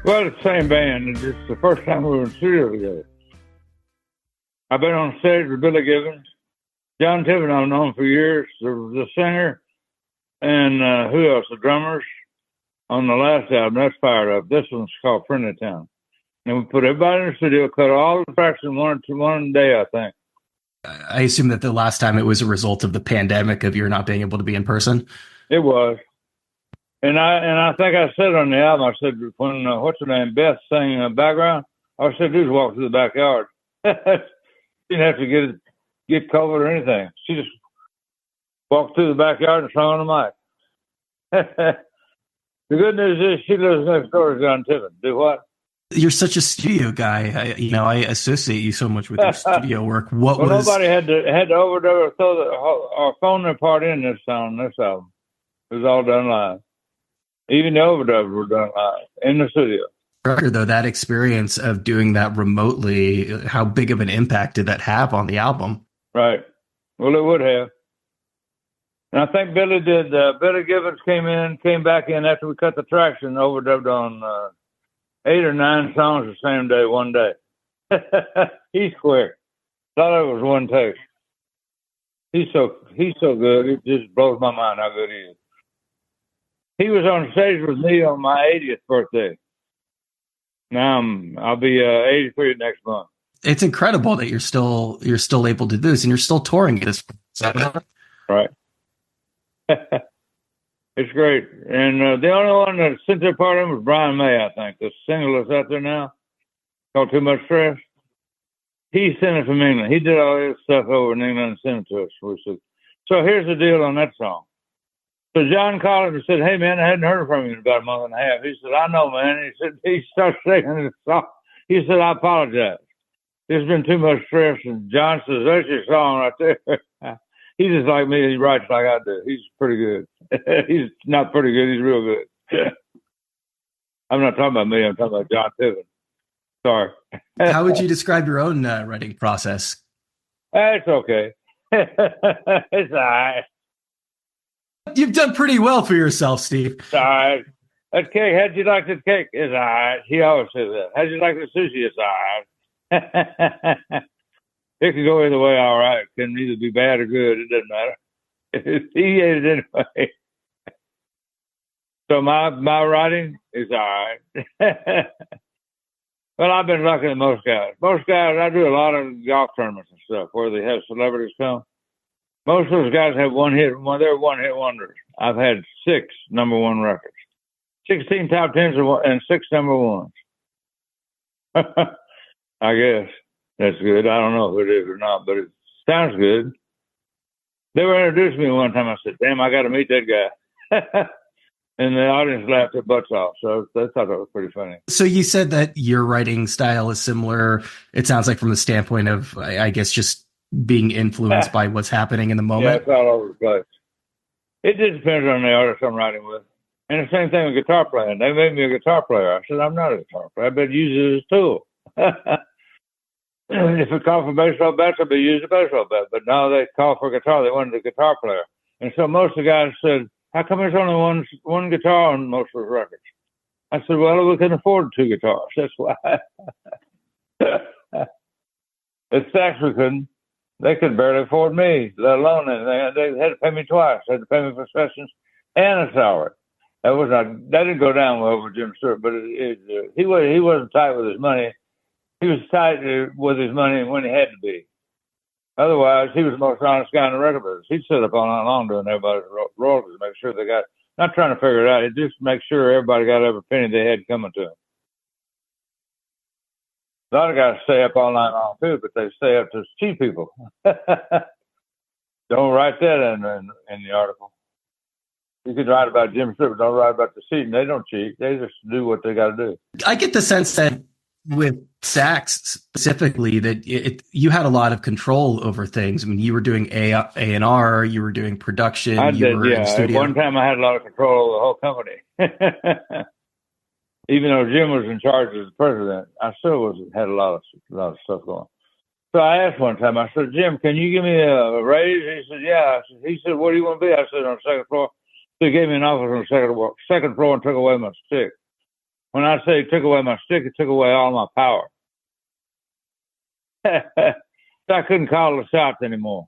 Well, it's the same band. It's just the first time we were in the studio together. I've been on stage with Billy Gibbons. John Tibbin I've known for years, the singer, and who else? The drummers on the last album. That's Fired Up. This one's called Friendly Town. And we put everybody in the studio, cut all the tracks in one day, I think. I assume that the last time it was a result of the pandemic of your not being able to be in person. It was. And I think I said on the album, I said, when, what's her name, Beth sang in the background, all I said do is walk through the backyard. She didn't have to get COVID or anything. She just walked through the backyard and sung on the mic. The good news is she lives next door to John Tibbin. Do what? You're such a studio guy. I associate you so much with your studio work. Nobody had to overdub or throw or phone their part in this album. It was all done live. Even the overdubs were done live in the studio. Though, that experience of doing that remotely, how big of an impact did that have on the album? Right. Well, it would have. And I think Billy did. Billy Gibbons came back in after we cut the tracks and overdubbed on 8 or 9 songs the same day, one day. He's quick. Thought it was one take. He's so good. It just blows my mind how good he is. He was on stage with me on my 80th birthday. Now I'll be 83 next month. It's incredible that you're still able to do this and you're still touring this. Right. It's great. And the only one that sent their part in was Brian May, I think. The single that's out there now called Too Much Stress. He sent it from England. He did all his stuff over in England and sent it to us. So here's the deal on that song. So John called him and said, "Hey, man, I hadn't heard from you in about a month and a half." He said, "I know, man." He started singing the song. He said, "I apologize. There's been too much stress." And John says, "That's your song right there." He's just like me. He writes like I do. He's pretty good. He's not pretty good. He's real good. I'm not talking about me. I'm talking about John Tibbin. Sorry. How would you describe your own writing process? It's okay. It's all right. You've done pretty well for yourself, Steve. It's all right. That cake, how'd you like the cake? It's all right. He always says that. How'd you like the sushi? It's all right. It can go either way, all right. It can either be bad or good. It doesn't matter. He ate it anyway. So my writing is all right. Well, I've been lucky than most guys. Most guys, I do a lot of golf tournaments and stuff where they have celebrities come. Most of those guys have they're one-hit wonders. I've had 6 number 1 records, 16 top 10s and 6 number 1s. I guess that's good. I don't know if it is or not, but it sounds good. They were introduced to me one time. I said, "Damn, I got to meet that guy." And the audience laughed their butts off. So I thought that was pretty funny. So you said that your writing style is similar. It sounds like from the standpoint of, I guess, just being influenced by what's happening in the moment. Yeah, it's all over the place. It just depends on the artist I'm writing with. And the same thing with guitar playing. They made me a guitar player. I said, "I'm not a guitar player. I've been using it as a tool." If it called for baseball bats, I'd be using a baseball bat. But now they call for guitar. They wanted a guitar player. And so most of the guys said, "How come there's only one guitar on most of the records?" I said, "Well, we can afford 2 guitars. That's why." At Stax, we couldn't. They could barely afford me, let alone anything. They had to pay me twice. They had to pay me for sessions and a salary. That didn't go down well with Jim Stewart, but he wasn't tight with his money. He was tight with his money when he had to be. Otherwise, he was the most honest guy in the record business. He'd sit up all night long doing everybody's royalties, make sure they got, not trying to figure it out, it just make sure everybody got every penny they had coming to them. A lot of guys stay up all night long too, but they stay up to cheat people. Don't write that in the article. You could write about Jim Stewart, don't write about the cheating. They don't cheat. They just do what they got to do. I get the sense that with Stax specifically, that you had a lot of control over things. I mean, you were doing A&R, you were doing production. I did, yeah. At one time, I had a lot of control of the whole company. Even though Jim was in charge as the president, I still had a lot of stuff going. So I asked one time, I said, "Jim, can you give me a raise?" He said, "Yeah." He said, "What do you want to be?" I said, "On the second floor." So he gave me an office on the second floor and took away my stick. when I say he took away my stick, it took away all my power. So I couldn't call the shots anymore.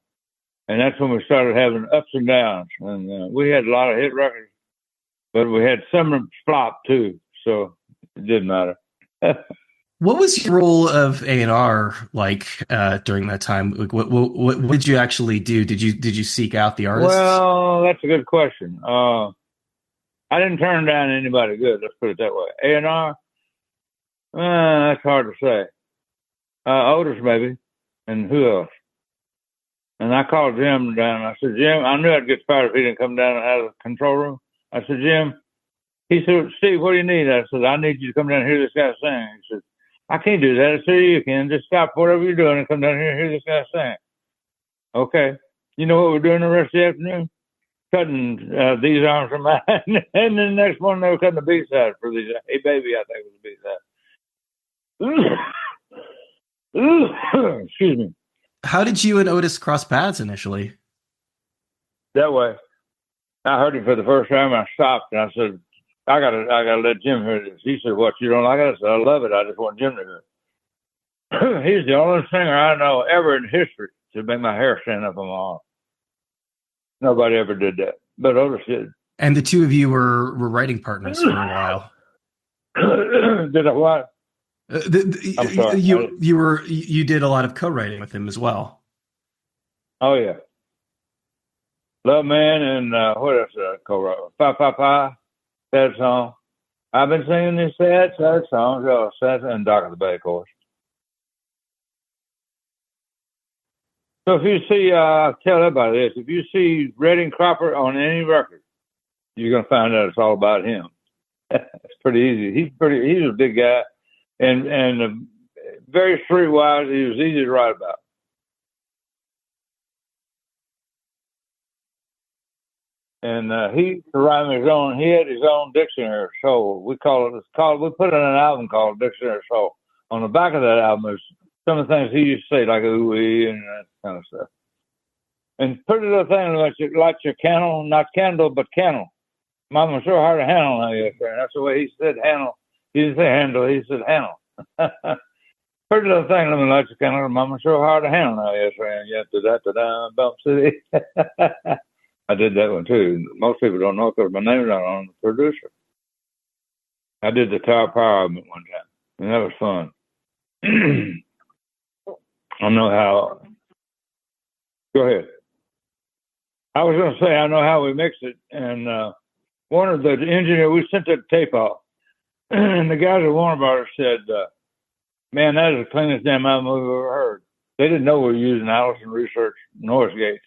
And that's when we started having ups and downs. And we had a lot of hit records, but we had some flop too. So it didn't matter. What was your role of A&R like during that time? Like, what did you actually do? Did you seek out the artists? Well, that's a good question. I didn't turn down anybody good. Let's put it that way. A&R, that's hard to say. Otis maybe, and who else? And I called Jim down. I said, Jim, I knew I'd get fired if he didn't come down and have the control room. I said, Jim. He said, Steve, what do you need? I said, I need you to come down and hear this guy sing. He said, I can't do that. I said, you can. Just stop whatever you're doing and come down here and hear this guy sing. Okay. You know what we're doing the rest of the afternoon? Cutting These Arms Are Mine. And then the next morning they were cutting the B-side for these. Hey, Baby, I think was the B-side. Excuse me. How did you and Otis cross paths initially? That way. I heard him for the first time. I stopped and I said, I gotta let Jim hear this. He said, what, you don't like it? I said, I love it. I just want Jim to hear it. He's the only singer I know ever in history to make my hair stand up on my arm. Nobody ever did that, but Otis did. And the two of you were writing partners for a while. Did I what? I'm sorry. You did a lot of co-writing with him as well. Oh yeah. Love Man and what else did I co-write? Pa. Sad song. I've been singing these sad songs. Oh, sad and Dock of the Bay, of course. So if you see, I'll tell everybody this: if you see Redding Cropper on any record, you're gonna find out it's all about him. It's pretty easy. He's a big guy, and very streetwise. He was easy to write about. And he write his own. He had his own dictionary of soul. We put it in an album called Dictionary of Soul. On the back of that album is some of the things he used to say, like ooh-wee and that kind of stuff. And pretty little thing like your candle, not candle, but candle. Mama sure hard to handle now, yes, sir. And that's the way he said handle. He didn't say handle, he said handle. Pretty little thing, let me light your candle. Mama sure hard to handle now, yes, sir. And yet, da-da-da-da, bump city. I did that one too. Most people don't know because my name's not on the producer. I did the Tower Power album at one time, and that was fun. I know how. Go ahead. I was going to say I know how we mixed it, and one of the engineers, we sent that tape off, and the guys at Warner Brothers said, "Man, that is the cleanest damn album we've ever heard." They didn't know we were using Allison Research noise gates.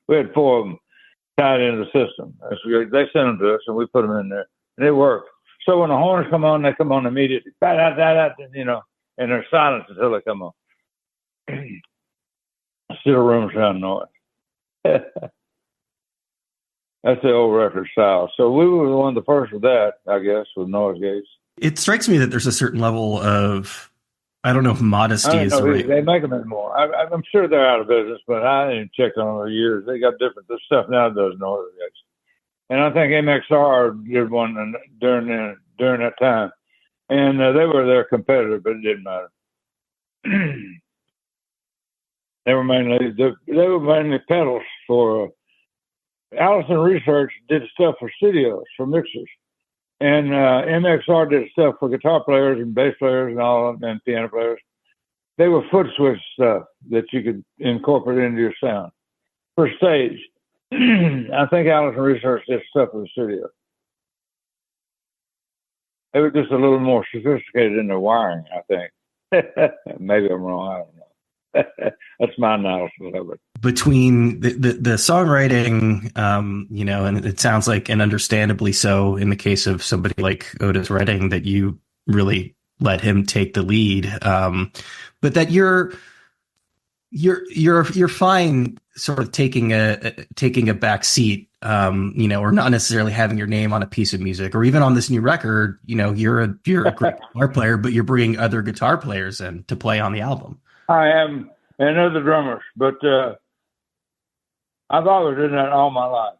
We had 4 of them tied into the system. They sent them to us, and we put them in there, and it worked. So when the horns come on, they come on immediately. You know, and they're silent until they come on. Still room sound noise. That's the old record style. So we were one of the first with that, I guess, with noise gates. It strikes me that there's a certain level of, I don't know if modesty is the right. They make them anymore. I'm sure they're out of business, but I didn't check on them for years. They got different stuff now does noise gates. And I think MXR did one during that time. And they were their competitor, but it didn't matter. They were mainly pedals for Allison Research did stuff for studios, for mixers. And MXR did stuff for guitar players and bass players and all, and piano players. They were foot switch stuff that you could incorporate into your sound. For stage, I think Allison Research did stuff for the studio. They were just a little more sophisticated in their wiring, I think. Maybe I'm wrong. I don't know. That's my analysis of it. Between the songwriting, you know, and it sounds like, and understandably so, in the case of somebody like Otis Redding, that you really let him take the lead, but that you're fine, sort of taking a back seat, you know, or not necessarily having your name on a piece of music, or even on this new record. You know, you're a great guitar player, but you're bringing other guitar players in to play on the album. I am, and other drummers, but I've always done that all my life.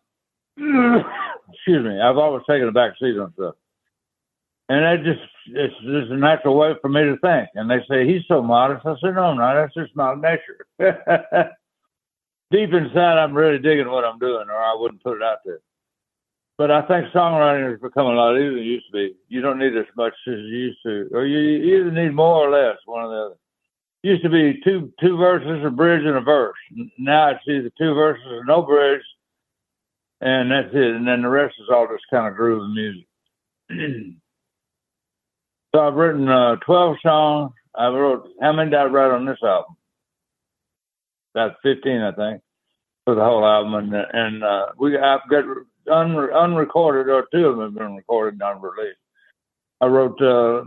Excuse me. I've always taken a back seat on stuff. And it's just a natural way for me to think. And they say, he's so modest. I said, no, I'm not. That's just my nature. Deep inside, I'm really digging what I'm doing, or I wouldn't put it out there. But I think songwriting has become a lot easier than it used to be. You don't need as much as you used to. Or you either need more or less, one or the other. It used to be two verses, a bridge, and a verse. Now it's either two verses or no bridge, and that's it. And then the rest is all just kind of groove and music. So I've written 12 songs. How many did I write on this album? About 15, I think, for the whole album. And I've got unrecorded, or two of them have been recorded and unreleased. I wrote 12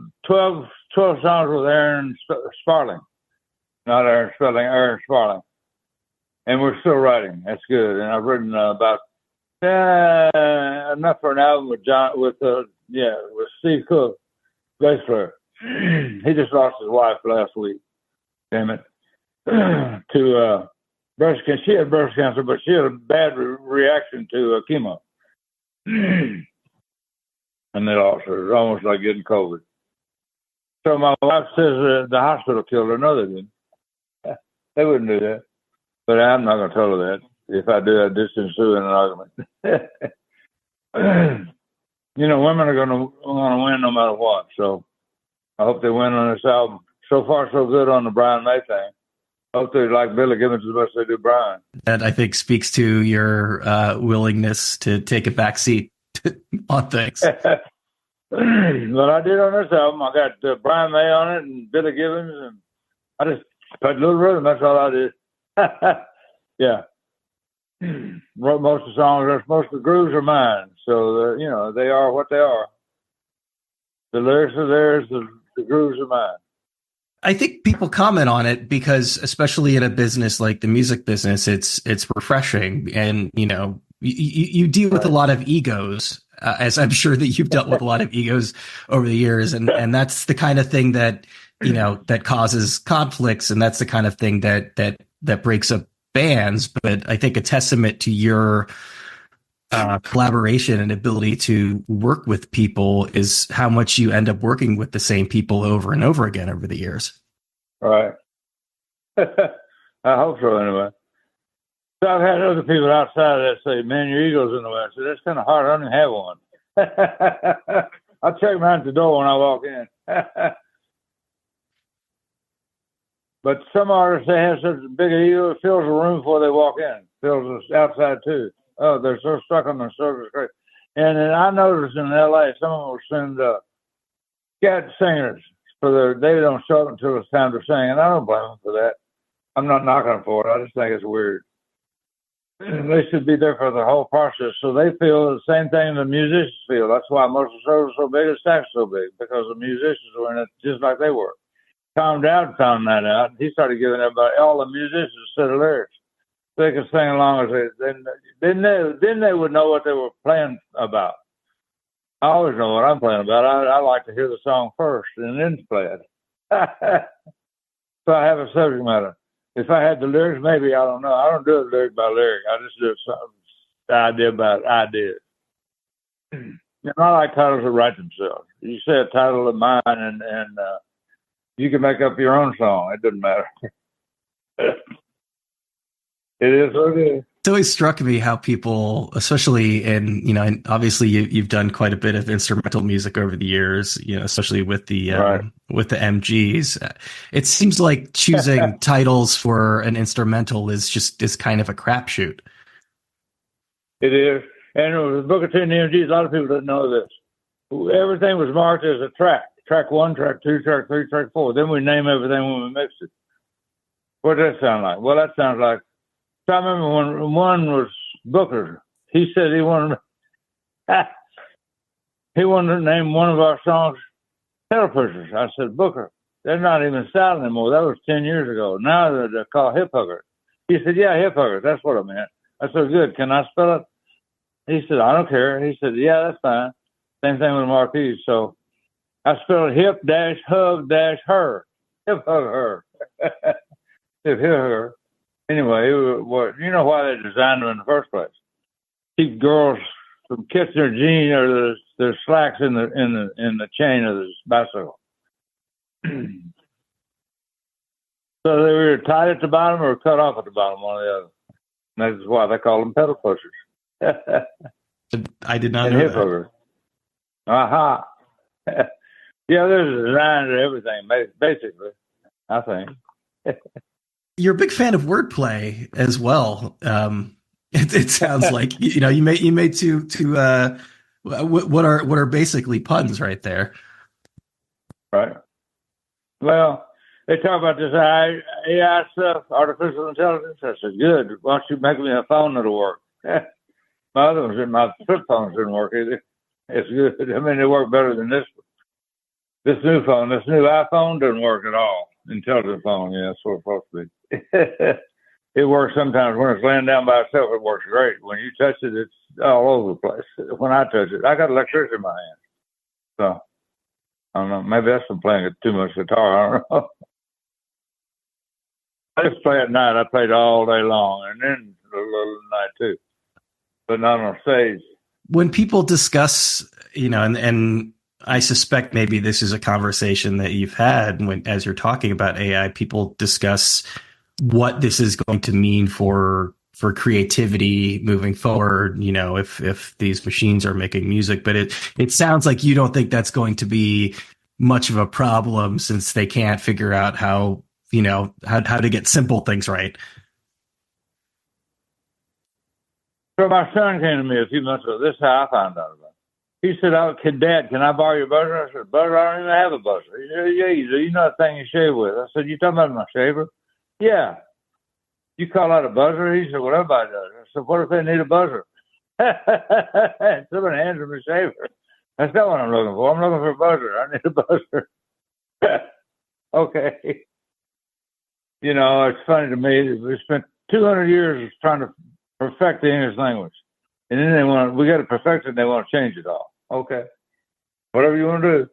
songs with Aaron Sparling. Not Aaron Spelling, Aaron Sparling. And we're still writing. That's good. And I've written about enough for an album with Steve Cook, bass player. He just lost his wife last week. Damn it. To breast cancer. She had breast cancer, but she had a bad reaction to chemo. And they lost her. It was almost like getting COVID. So my wife says the hospital killed her. No, they didn't. They wouldn't do that. But I'm not going to tell her that. If I do, I'd just ensue in an argument. Women are going to win no matter what. So I hope they win on this album. So far, so good on the Brian May thing. I hope they like Billy Gibbons as much as they do Brian. That, I think, speaks to your willingness to take a back seat on things. But I did on this album. I got Brian May on it and Billy Gibbons, and I just played a little rhythm. That's all I did. Yeah. Wrote most of the songs. Most of the grooves are mine. So, they are what they are. The lyrics are theirs. The grooves are mine. I think people comment on it because, especially in a business like the music business, it's refreshing. And, you deal with a lot of egos, as I'm sure that you've dealt with a lot of egos over the years. And that's the kind of thing that, that causes conflicts. And that's the kind of thing that breaks up bands. But I think a testament to your collaboration and ability to work with people is how much you end up working with the same people over and over again over the years. Right. I hope so, anyway. So I've had other people outside that say, man, your ego's in the way. I said, that's kind of hard. I don't even have one. I check mine at the door when I walk in. But some artists, they have such a big ego, it fills the room before they walk in. Fills us outside, too. Oh, they're so stuck on their circus. And then I noticed in L.A., some of them will send scat singers they don't show up until it's time to sing. And I don't blame them for that. I'm not knocking them for it. I just think it's weird. They should be there for the whole process. So they feel the same thing the musicians feel. That's why most of the shows are so big and Stax so big, because the musicians were in it just like they were. Tom Dowd found that out. He started giving everybody, all the musicians, a set of lyrics. They could sing along as then they would know what they were playing about. I always know what I'm playing about. I like to hear the song first and then play it. So I have a subject matter. If I had the lyrics, maybe, I don't know. I don't do it lyric by lyric. I just do it idea by idea. I like titles that write themselves. You say a title of mine and you can make up your own song. It doesn't matter. It is what it is. It's always struck me how people, especially and obviously you've done quite a bit of instrumental music over the years, especially with the MGs. It seems like choosing titles for an instrumental is kind of a crapshoot. It is. And with Booker T and the MGs, a lot of people didn't know this. Everything was marked as a track. Track 1, track 2, track 3, track 4. Then we name everything when we mix it. What does that sound like? Well, that sounds like, I remember when one was Booker. He said he wanted to name one of our songs Tail Pushers. I said, Booker, they're not even style anymore. That was 10 years ago. Now they're called Hip Hugger. He said, yeah, Hip Hugger. That's what I meant. I said, good. Can I spell it? He said, I don't care. He said, yeah, that's fine. Same thing with Marquise. So I spelled hip-hug-her. Hip hug her. Hip her. Anyway, you know why they designed them in the first place? Keep girls from kissing their jeans or there's slacks in the chain of this bicycle. So they were either tied at the bottom or cut off at the bottom, one or the other. And that's why they call them pedal pushers. I did not know that. Aha. Yeah, there's a design to everything, basically, I think. You're a big fan of wordplay as well. It sounds like you made two what are basically puns right there. Right. Well, they talk about this AI stuff, artificial intelligence. I said, good. Why don't you make me a phone that'll work? My other ones, my flip phones didn't work either. It's good. I mean, they work better than this new phone. This new iPhone doesn't work at all. Intelligent phone, yeah, that's what it's supposed to be. It works sometimes when it's laying down by itself. It works great. When you touch it, it's all over the place. When I touch it, I got electricity in my hand. So I don't know. Maybe that's from playing too much guitar. I don't know. I just play at night. I played all day long, and then a little at night too, but not on stage. When people discuss, and I suspect maybe this is a conversation that you've had as you're talking about AI, people discuss what this is going to mean for creativity moving forward, if these machines are making music. But it sounds like you don't think that's going to be much of a problem, since they can't figure out how to get simple things right. So my son came to me a few months ago. This is how I found out about it. He said, Dad, can I borrow your buzzer? I said, buzzer? I don't even have a buzzer. He said, yeah, you do. You know that thing you shave with. I said, you talking about my shaver? Yeah. You call that a buzzer? He said, well, everybody does. I said, what if they need a buzzer? Somebody hands them a shaver. That's not what I'm looking for. I'm looking for a buzzer. I need a buzzer. Okay. It's funny to me. We spent 200 years trying to perfect the English language. And then we got to perfect it, and they want to change it all. Okay. Whatever you want to do.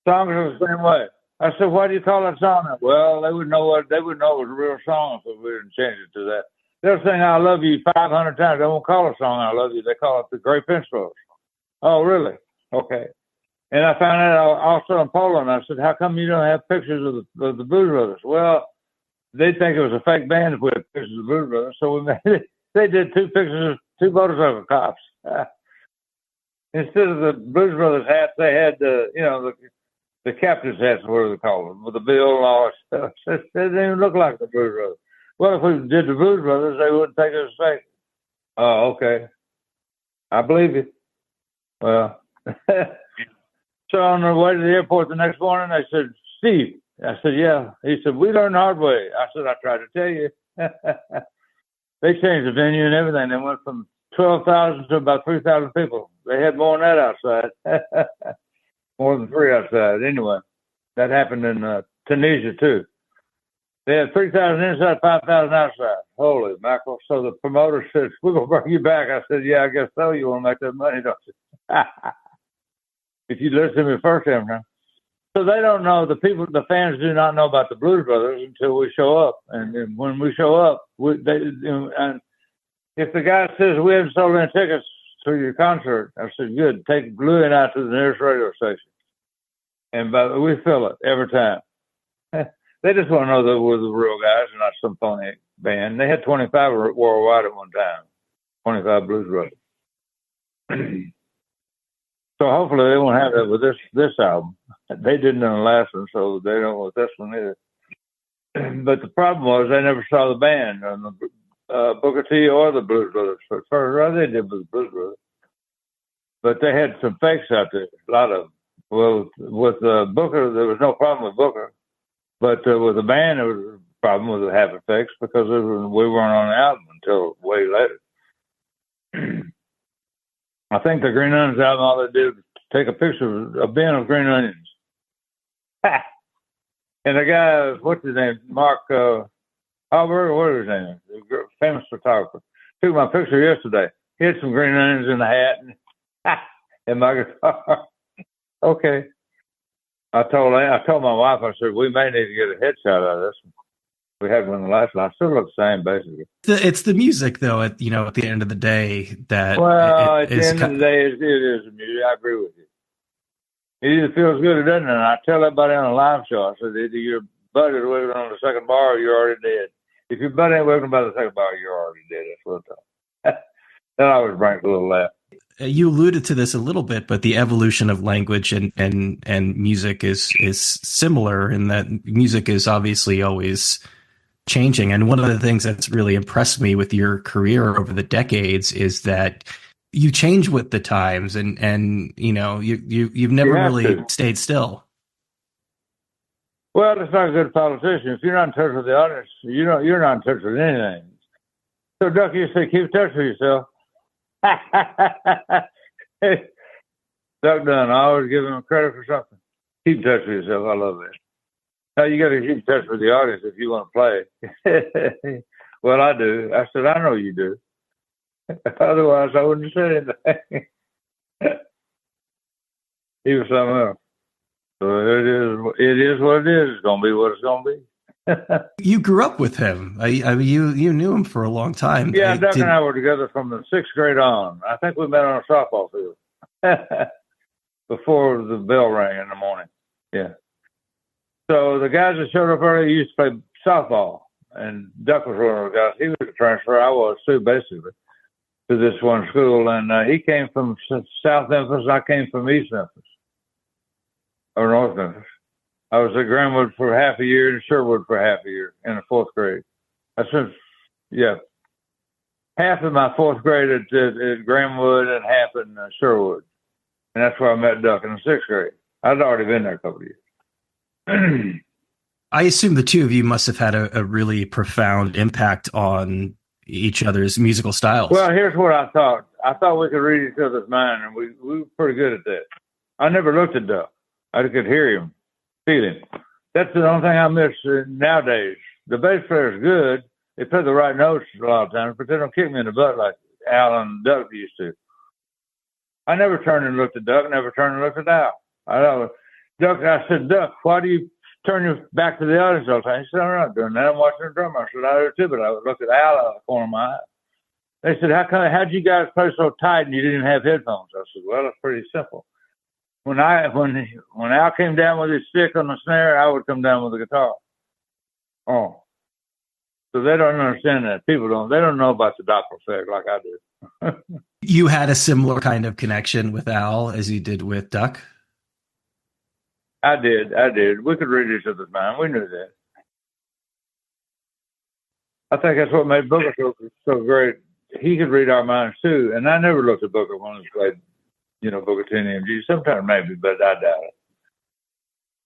Songs are the same way. I said, why do you call that song that? Well, they would know it was a real song if we didn't change it to that. They'll sing I love you 500 times. They won't call a song I love you. They call it the Great Pinstrokes. Oh, really? Okay. And I found out also in Poland. I said, how come you don't have pictures of the Blues Brothers? Well, they think it was a fake band if we had pictures of the Blues Brothers. So we made they did two photos of cops. Instead of the Blues Brothers hats, they had the captain's hats, whatever they call them, with the bill and all that stuff. They didn't even look like the Blues Brothers. Well, if we did the Blues Brothers, they wouldn't take us fake. Oh, okay. I believe you. Well, so on the way to the airport the next morning, they said, Steve. I said, yeah. He said, we learned the hard way. I said, I tried to tell you. They changed the venue and everything. They went from 12,000 to about 3,000 people. They had more than that outside. More than 3 outside. Anyway, that happened in Tunisia, too. They had 3,000 inside, 5,000 outside. Holy mackerel. So the promoter said, we're going to bring you back. I said, yeah, I guess so. You want to make that money, don't you? If you listen to me first time now. So they don't know, the fans do not know about the Blues Brothers until we show up. And when we show up, and if the guy says we haven't sold any tickets to your concert, I said, good, take Louie and I to the nearest radio station. And we fill it every time. They just want to know that we're the real guys and not some phony band. They had 25 worldwide at one time, 25 Blues Brothers. So hopefully they won't have that with this album. They didn't on the last one, so they don't with this one either. But the problem was they never saw the band, Booker T or the Blues Brothers. First, they did with the Blues Brothers. But they had some fakes out there, a lot of them. Well, with Booker, there was no problem with Booker. But with the band, there was a problem with the having fakes because we weren't on the album until way later. I think the Green Onions album, all they did was take a picture of a bin of green onions. And the guy, what's his name? Mark Halberg, what is his name? The famous photographer. Took my picture yesterday. He had some green onions in the hat and my guitar. Okay. I told my wife, I said, we may need to get a headshot out of this one. We had one in the last one. I still look the same, basically. It's the music, though. At the end of the day, that well, at the end of the day, it is the music. I agree with you. It either feels good or doesn't. And I tell everybody on a live show, I said, either your butt is wiggling on the second bar or you're already dead. If your butt ain't wiggling by the second bar, you're already dead. That's what I tell. That always brings a little laugh. You alluded to this a little bit, but the evolution of language and music is similar in that music is obviously always changing. And one of the things that's really impressed me with your career over the decades is that you change with the times, and you know you've never really stayed still. Well, it's not a good politician. If you're not in touch with the audience, you're not in touch with anything. So, Duck, you say keep in touch with yourself. Duck Dunn, I always give him credit for something. Keep in touch with yourself. I love that. Now you got to keep in touch with the audience if you want to play. Well, I do. I said, I know you do. Otherwise, I wouldn't say anything. He was something else. So it is what it is. It's going to be what it's going to be. You grew up with him. I mean, you knew him for a long time. Yeah, Duck and I were together from the 6th grade on. I think we met on a softball field before the bell rang in the morning. Yeah. So the guys that showed up early used to play softball, and Duck was one of the guys. He was a transfer. I was too, basically, to this one school. And he came from South Memphis. I came from East Memphis, or North Memphis. I was at Greenwood for half a year and Sherwood for half a year in the 4th grade. I spent, half of my 4th grade at Greenwood and half in Sherwood. And that's where I met Duck in the 6th grade. I'd already been there a couple of years. I assume the two of you must have had a really profound impact on each other's musical styles. Well, here's what I thought. I thought we could read each other's mind, and we were pretty good at that. I never looked at Duck. I could hear him, feel him. That's the only thing I miss nowadays. The bass player is good. They play the right notes a lot of times, but they don't kick me in the butt like Al and Duck used to. I never turned and looked at Duck, never turned and looked at Al. I said, Duck, why do you turn your back to the audience all the time? He said, I'm not doing that. I'm watching the drummer. I said, I do too, but I would look at Al out of the corner of my eye. They said, how'd you guys play so tight and you didn't have headphones? I said, well, it's pretty simple. When Al came down with his stick on the snare, I would come down with the guitar. Oh. So they don't understand that. People don't. They don't know about the Doppler effect like I do. You had a similar kind of connection with Al as you did with Duck? I did. We could read each other's mind. We knew that. I think that's what made Booker so great. He could read our minds too. And I never looked at Booker when he played, Booker T the MGs. Sometimes maybe, but I doubt it.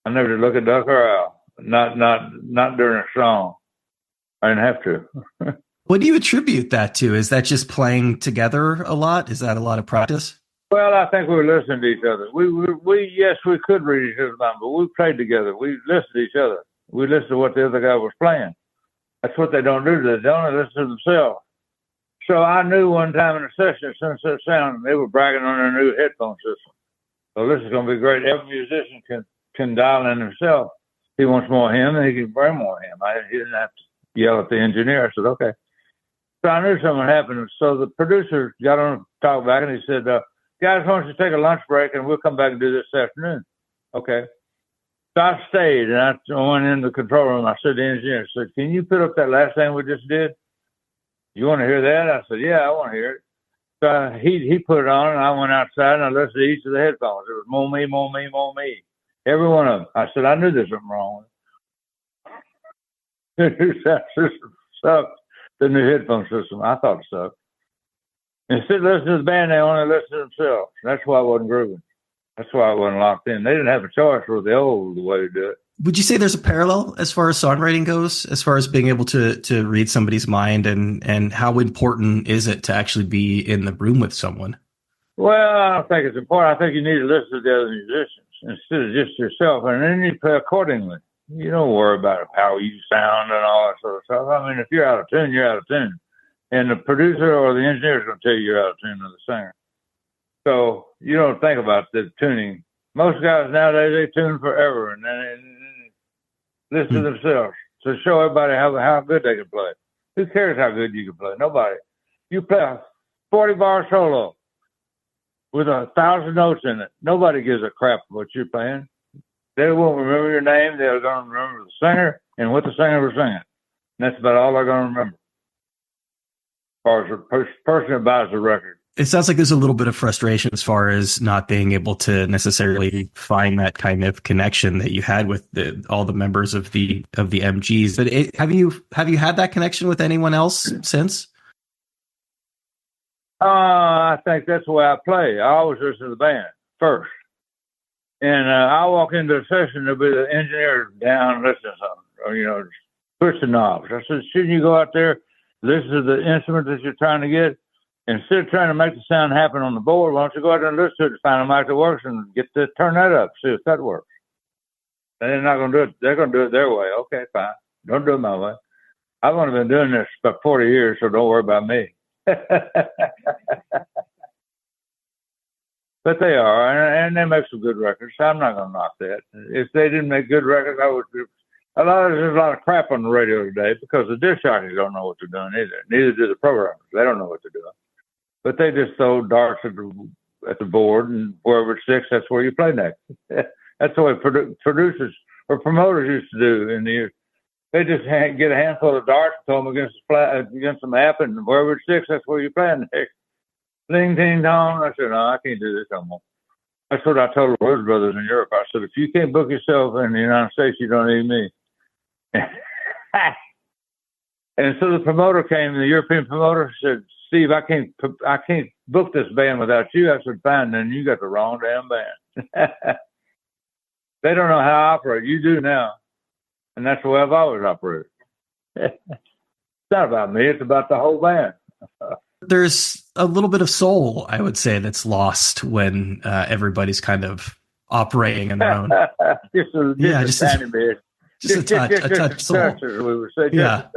I never did look at Duck or Al. Not during a song. I didn't have to. What do you attribute that to? Is that just playing together a lot? Is that a lot of practice? Well, I think we were listening to each other. Yes, we could read each other's mind, but we played together. We listened to each other. We listened to what the other guy was playing. That's what they don't do. They don't listen to themselves. So I knew one time in a session, as soon as that sound, they were bragging on their new headphone system. So this is going to be great. Every musician can dial in himself. He wants more of him, and he can bring more of him. He didn't have to yell at the engineer. I said, okay. So I knew something happened. So the producer got on to talk back, and he said, guys, why don't you take a lunch break, and we'll come back and do this afternoon. Okay. So I stayed, and I went in the control room. I said to the engineer, I said, can you put up that last thing we just did? You want to hear that? I said, yeah, I want to hear it. So he put it on, and I went outside, and I listened to each of the headphones. It was more me, more me, more me. Every one of them. I said, I knew there was something wrong with it. The new sound system sucked. The new headphone system, I thought it sucked. Instead of listening to the band, they only listened to themselves. That's why it wasn't grooving. That's why it wasn't locked in. They didn't have a choice with the old way to do it. Would you say there's a parallel as far as songwriting goes, as far as being able to read somebody's mind, and how important is it to actually be in the room with someone? Well, I don't think it's important. I think you need to listen to the other musicians instead of just yourself, and then you play accordingly. You don't worry about how you sound and all that sort of stuff. I mean, if you're out of tune, you're out of tune. And the producer or the engineer is going to tell you you're out of tune to the singer. So you don't think about the tuning. Most guys nowadays, they tune forever and then listen to themselves. to show everybody how good they can play. Who cares how good you can play? Nobody. You play a 40-bar solo with 1,000 notes in it. Nobody gives a crap what you're playing. They won't remember your name. They're going to remember the singer and what the singer was singing. And that's about all they're going to remember. As far as the person that buys the record. It sounds like there's a little bit of frustration as far as not being able to necessarily find that kind of connection that you had with all the members of the MGs. But have you had that connection with anyone else since? I think that's the way I play. I always listen to the band first. And I walk into a session, there'll be the engineer down listening to something, or, push the knobs. I said, shouldn't you go out there, listen to the instrument that you're trying to get? Instead of trying to make the sound happen on the board, why don't you go out there and listen to it to find a mic that works and turn that up, see if that works. And they're not going to do it. They're going to do it their way. Okay, fine. Don't do it my way. I've only been doing this for 40 years, so don't worry about me. But they are, and they make some good records. So I'm not going to knock that. If they didn't make good records, I would do. There's a lot of crap on the radio today because the disc jockeys don't know what they're doing either. Neither do the programmers. They don't know what they're doing. But they just throw darts at the board, and wherever it sticks, that's where you play next. That's the way producers or promoters used to do in the years. They just get a handful of darts, throw them against the map, and wherever it sticks, that's where you play next. Ding, ding, dong. I said, no, I can't do this no more. That's what I told the Rose Brothers in Europe. I said, if you can't book yourself in the United States, you don't need me. And so the promoter came, the European promoter said, Steve, I can't book this band without you. I said, fine, then you got the wrong damn band. They don't know how I operate. You do now. And that's the way I've always operated. It's not about me. It's about the whole band. There's a little bit of soul, I would say, that's lost when everybody's kind of operating on their own. just a tiny bit. Just a touch of soul. Touch, as we would say. Yeah.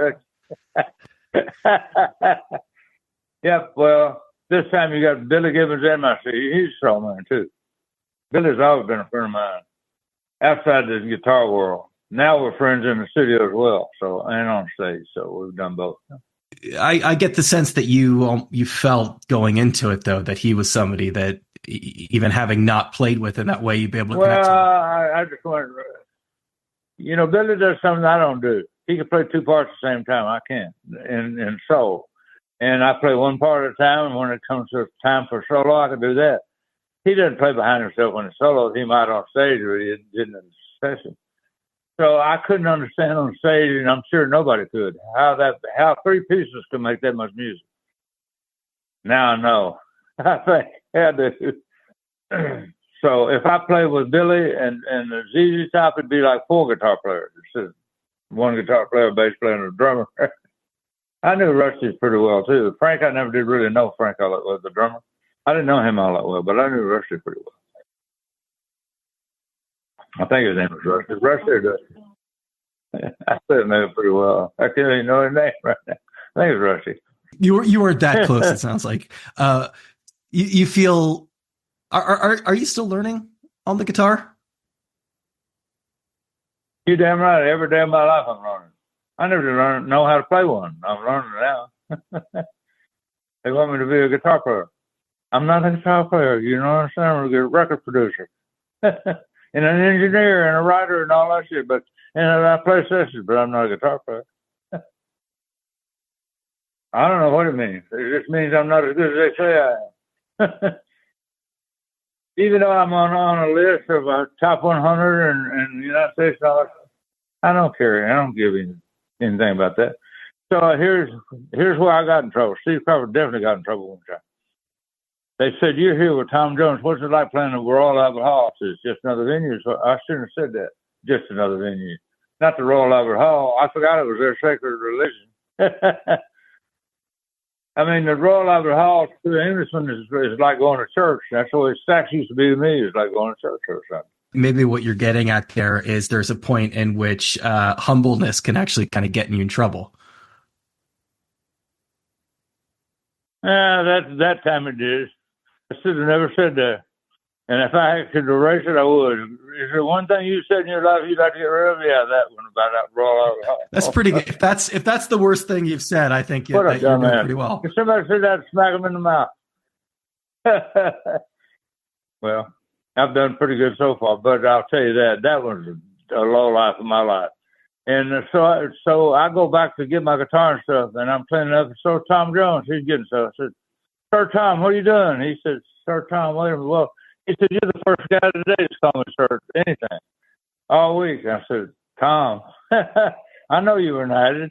Yeah, well, this time you got Billy Gibbons and myself. He's a strong man, too. Billy's always been a friend of mine outside the guitar world. Now we're friends in the studio as well, and on stage, so we've done both. I get the sense that you felt going into it, though, that he was somebody that even having not played with in that way, you'd be able to connect to. I just want Billy does something I don't do. He can play two parts at the same time. I can't, in soul. And I play one part at a time, and when it comes to time for solo, I can do that. He doesn't play behind himself when he solos. He might on stage, but he didn't in the session. So I couldn't understand on stage, and I'm sure nobody could, how three pieces could make that much music. Now I know. I think I do. So if I play with Billy and the ZZ Top, it'd be like four guitar players. It's one guitar player, bass player, and a drummer. I knew Rusty pretty well, too. Frank, I never did really know Frank all that well, the drummer. I didn't know him all that well, but I knew Rusty pretty well. I think his name was Rusty. Rusty or Dusty? I still know him pretty well. I can't even know his name right now. I think it was Rusty. You weren't that close, it sounds like. You feel... Are you still learning on the guitar? You damn right. Every day of my life I'm learning. I never know how to play one. I'm learning now. They want me to be a guitar player. I'm not a guitar player. You know what I'm saying? I'm a record producer. And an engineer and a writer and all that shit. And I play sessions, but I'm not a guitar player. I don't know what it means. It just means I'm not as good as they say I am. Even though I'm on a list of top 100 and the United States and all that, I don't care. I don't give anything about that. So here's where I got in trouble. Steve Crawford definitely got in trouble one time. They said, "You're here with Tom Jones. What's it like playing the Royal Albert Hall?" It's just another venue. So I shouldn't have said that. Just another venue. Not the Royal Albert Hall. I forgot it was their sacred religion. I mean, the Royal Albert Hall to the Englishman is like going to church. That's the way Stax used to be to me. It's like going to church or something. Maybe what you're getting at there is there's a point in which humbleness can actually kind of get you in trouble. That time it did. I should have never said that. And if I could erase it, I would. Is there one thing you said in your life you'd like to get rid of? Yeah, that one about that brawl out. That's pretty good. If that's the worst thing you've said, I think you're doing pretty well. If somebody said that, smack them in the mouth. Well, I've done pretty good so far, but I'll tell you that was a low life of my life. And so I go back to get my guitar and stuff, and I'm cleaning up. So Tom Jones, he's getting stuff. I said, Sir Tom, what are you doing? He said, Sir Tom, wait a minute. Well, he said, you're the first guy today to call me sir anything all week. I said, Tom, I know you were knighted.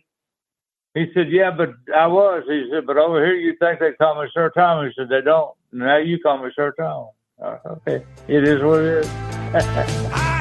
He said, yeah, but I was. He said, but over here you think they call me Sir Tom. He said, they don't. Now you call me Sir Tom. Okay, it is what it is.